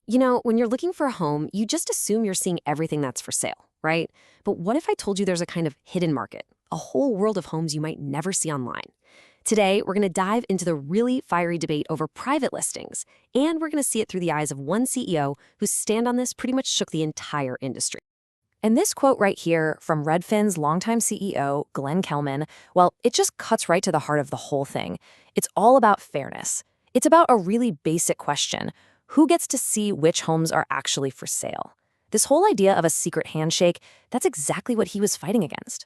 When you're looking for a home, you just assume you're seeing everything that's for sale, right? But what if I told you there's a kind of hidden market, a whole world of homes you might never see online? Today, we're going to dive into the really fiery debate over private listings, and we're going to see it through the eyes of one CEO whose stand on this pretty much shook the entire industry. And this quote right here from Redfin's longtime CEO, Kelman, well, it just cuts right to the heart of the whole thing. It's all about fairness. It's about a really basic question. Who gets to see which homes are actually for sale? This whole idea of a secret handshake, that's exactly what he was fighting against.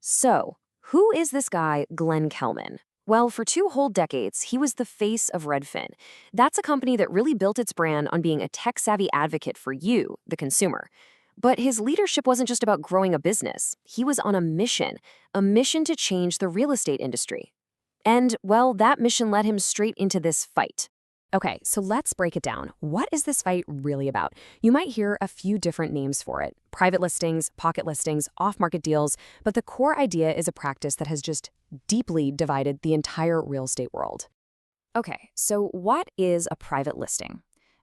So, who is this guy, Kelman? Well, for 2 whole decades, he was the face of Redfin. That's a company that really built its brand on being a tech-savvy advocate for you, the consumer. But his leadership wasn't just about growing a business. He was on a mission to change the real estate industry. And, well, that mission led him straight into this fight. Okay, so let's break it down. What is this fight really about? You might hear a few different names for it: private listings, pocket listings, off-market deals, but the core idea is a practice that has just deeply divided the entire real estate world. Okay, so what is a private listing?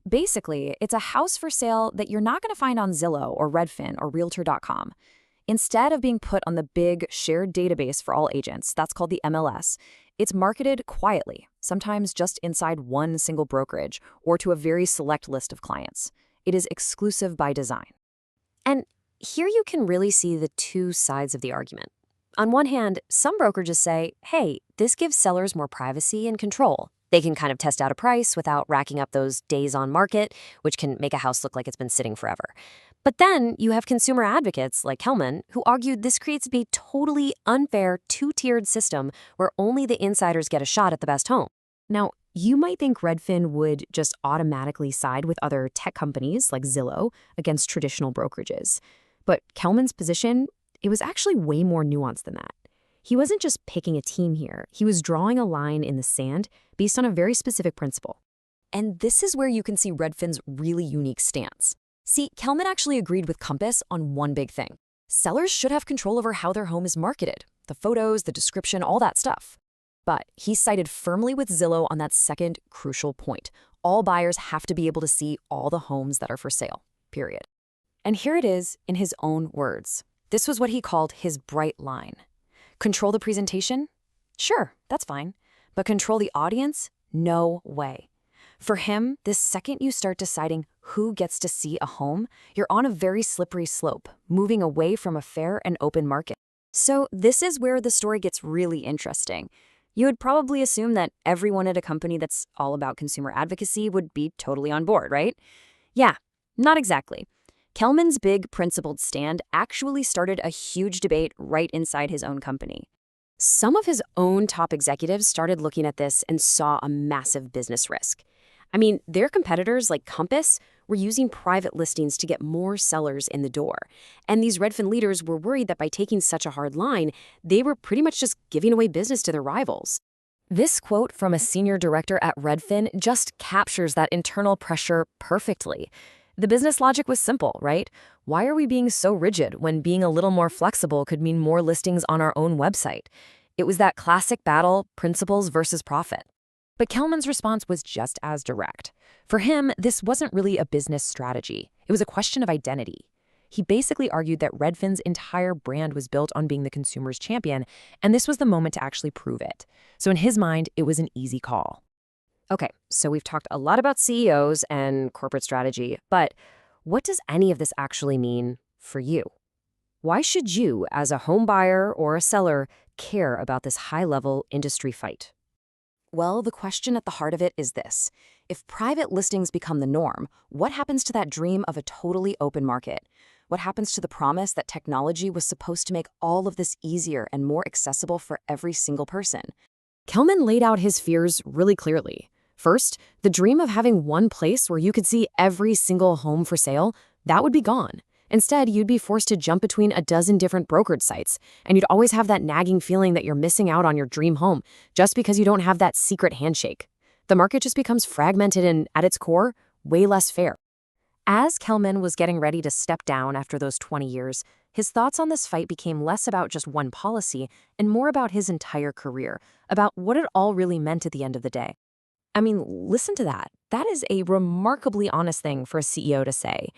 Basically, it's a house for sale that you're not going to find on Zillow or Redfin or Realtor.com. Instead of being put on the big shared database for all agents, that's called the MLS, it's marketed quietly, sometimes just inside one single brokerage or to a very select list of clients. It is exclusive by design. And here you can really see the two sides of the argument. On one hand, some brokerages say, hey, this gives sellers more privacy and control. They can kind of test out a price without racking up those days on market, which can make a house look like it's been sitting forever. But then you have consumer advocates like Kelman who argued this creates a totally unfair two-tiered system where only the insiders get a shot at the best home. Now, you might think Redfin would just automatically side with other tech companies like Zillow against traditional brokerages. But Kelman's position, it was actually way more nuanced than that. He wasn't just picking a team here. He was drawing a line in the sand based on a very specific principle. And this is where you can see Redfin's really unique stance. See, Kelman actually agreed with Compass on one big thing. Sellers should have control over how their home is marketed, the photos, the description, all that stuff. But he sided firmly with Zillow on that second crucial point. All buyers have to be able to see all the homes that are for sale, period. And here it is in his own words. This was what he called his bright line. Control the presentation? Sure, that's fine. But control the audience? No way. For him, the second you start deciding who gets to see a home, you're on a very slippery slope, moving away from a fair and open market. So this is where the story gets really interesting. You would probably assume that everyone at a company that's all about consumer advocacy would be totally on board, right? Yeah, not exactly. Kelman's big principled stand actually started a huge debate right inside his own company. Some of his own top executives started looking at this and saw a massive business risk. I mean, their competitors like Compass were using private listings to get more sellers in the door. And these Redfin leaders were worried that by taking such a hard line, they were pretty much just giving away business to their rivals. This quote from a senior director at Redfin just captures that internal pressure perfectly. The business logic was simple, right? Why are we being so rigid when being a little more flexible could mean more listings on our own website? It was that classic battle, principles versus profit. But Kelman's response was just as direct. For him, this wasn't really a business strategy. It was a question of identity. He basically argued that Redfin's entire brand was built on being the consumer's champion, and this was the moment to actually prove it. So in his mind, it was an easy call. Okay, so we've talked a lot about CEOs and corporate strategy, but what does any of this actually mean for you? Why should you, as a home buyer or a seller, care about this high-level industry fight? Well, the question at the heart of it is this. If private listings become the norm, what happens to that dream of a totally open market? What happens to the promise that technology was supposed to make all of this easier and more accessible for every single person? Kelman laid out his fears really clearly. First, the dream of having one place where you could see every single home for sale, that would be gone. Instead, you'd be forced to jump between a dozen different brokerage sites, and you'd always have that nagging feeling that you're missing out on your dream home just because you don't have that secret handshake. The market just becomes fragmented and, at its core, way less fair. As Kelman was getting ready to step down after those 20 years, his thoughts on this fight became less about just one policy and more about his entire career, about what it all really meant at the end of the day. I mean, listen to that. That is a remarkably honest thing for a CEO to say.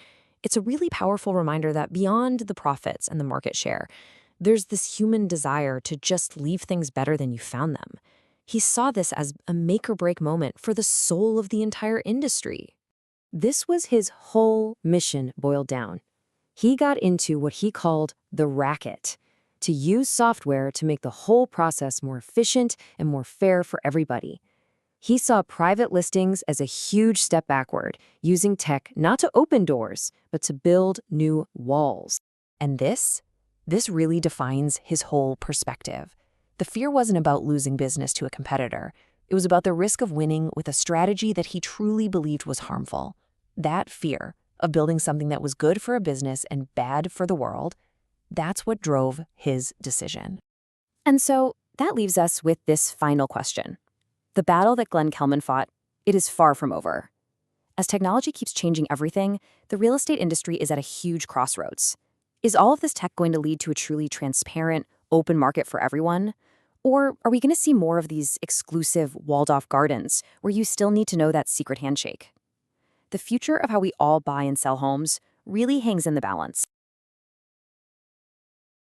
It's a really powerful reminder that beyond the profits and the market share, there's this human desire to just leave things better than you found them. He saw this as a make or break moment for the soul of the entire industry. This was his whole mission boiled down. He got into what he called the racket, to use software to make the whole process more efficient and more fair for everybody. He saw private listings as a huge step backward, using tech not to open doors, but to build new walls. And this really defines his whole perspective. The fear wasn't about losing business to a competitor. It was about the risk of winning with a strategy that he truly believed was harmful. That fear of building something that was good for a business and bad for the world, that's what drove his decision. And so that leaves us with this final question. The battle that Glenn Kelman fought, it is far from over. As technology keeps changing everything, the real estate industry is at a huge crossroads. Is all of this tech going to lead to a truly transparent, open market for everyone? Or are we going to see more of these exclusive, walled-off gardens where you still need to know that secret handshake? The future of how we all buy and sell homes really hangs in the balance.